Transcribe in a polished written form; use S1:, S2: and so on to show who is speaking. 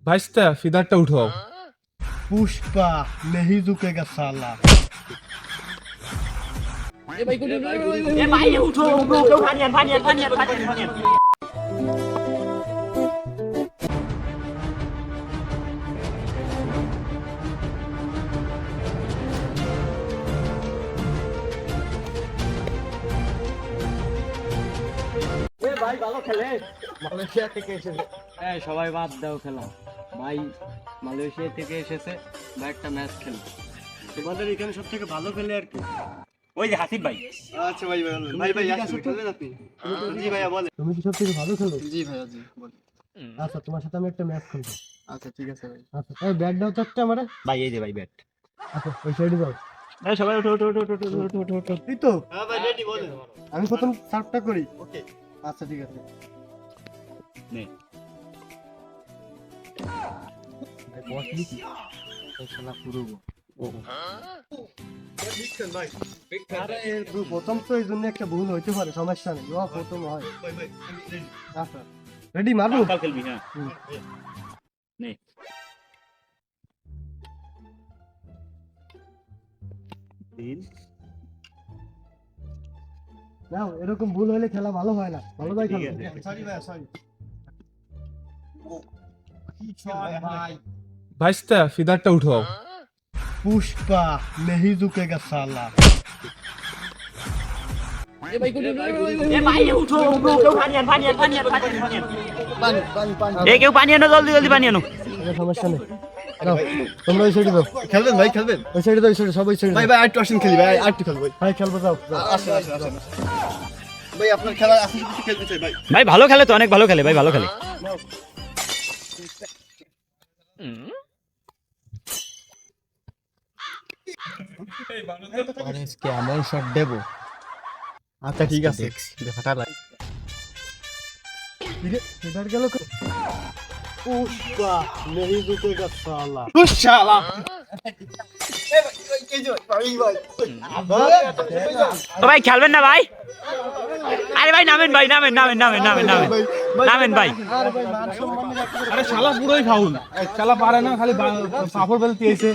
S1: ভাইস্তা ফিদারটা উঠাও।
S2: पुष्पा नहीं झुकेगा साला।
S3: মালয়েশিয়া থেকে এসেছে। হ্যাঁ সবাই বাদ দাও খেলা ভাই, মালয়েশিয়া থেকে এসেছে বা একটা ম্যাচ খেলবে।
S2: তোমাদের এখানে সব থেকে ভালো খেলে আর কি?
S3: ওই যে হাসিব ভাই।
S2: আচ্ছা ভাই ভাই ভাই আসলে খেলবেন আপনি? জি ভাইয়া বলেন।
S4: তুমি কি সব থেকে ভালো খেলো?
S2: জি ভাইয়া জি বলেন।
S4: আচ্ছা তোমার সাথে আমি একটা ম্যাচ খেলবো।
S2: আচ্ছা ঠিক আছে ভাই।
S4: আচ্ছা এই ব্যাট দাও তো একটা আমারে।
S3: ভাই এই যে ভাই ব্যাট।
S4: আচ্ছা ওই সাইডে যাও।
S3: এই সবাই ওঠো ওঠো ওঠো ওঠো ওঠো ওঠো ওঠো।
S4: এই তো
S2: হ্যাঁ ভাই রেডি বলেন।
S4: আমি প্রথম সার্ভটা করি।
S2: ওকে
S4: আচ্ছা ঠিক আছে।
S3: নে
S4: ভাই বস লিখি। এই শালা পুরো
S2: ভাই
S4: আরে প্রথম তো এই জন্য একটা ভুল হইতে পারে, সমস্যা নেই। ও প্রথম হয়।
S2: ভাই ভাই আমি রেডি।
S4: আচ্ছা রেডি মারবো।
S3: কাল খেলবি হ্যাঁ। নে তিন
S4: নাও, এরকম ভুল হলে খেলা ভালো হয় না। ভালো ভাই
S3: ঠিক
S4: খেলো।
S3: আছে।
S2: সরি ভাইয়া সরি। ভাই
S1: ভাইস্তা ফিদারটা উঠাও।
S2: पुष्पा नहीं झुकेगा साला।
S3: কেউ পানি আনো, জলদি জলদি পানি আনো।
S4: কোনো সমস্যা নেই। নাও তোমরা ওই সাইডে যাও।
S2: খেলবেন ভাই খেলবেন?
S4: ওই সাইডে দাও, ওই সাইডে সবাই সাইডে।
S2: ভাই ভাই আরেকটু আসেন খেলি ভাই আরেকটু খেলবো ভাই।
S4: ভাই খেলবো যাও। যাও।
S2: আসেন আসেন আসেন। ভাই আপনার খেলা আসলে কিছু খেলতে চাই ভাই।
S3: ভাই ভালো খেলে তো, অনেক ভালো খেলে ভাই, ভালো খেলে।
S4: কেমন শট দেবো?
S2: আচ্ছা ঠিক আছে দেখাটা লাগে।
S4: এবার গেল
S2: पुष्पा नहीं झुकेगा साला। शाला
S3: তো ভাই খেলবেন না ভাই? আরে ভাই নামেন ভাই, নামেন নামেন নামেন নামেন নামেন নামেন ভাই।
S1: আরে শালা পুরোই ফাউল, শালা পারে না, খালি পাপড় বেলতে এসে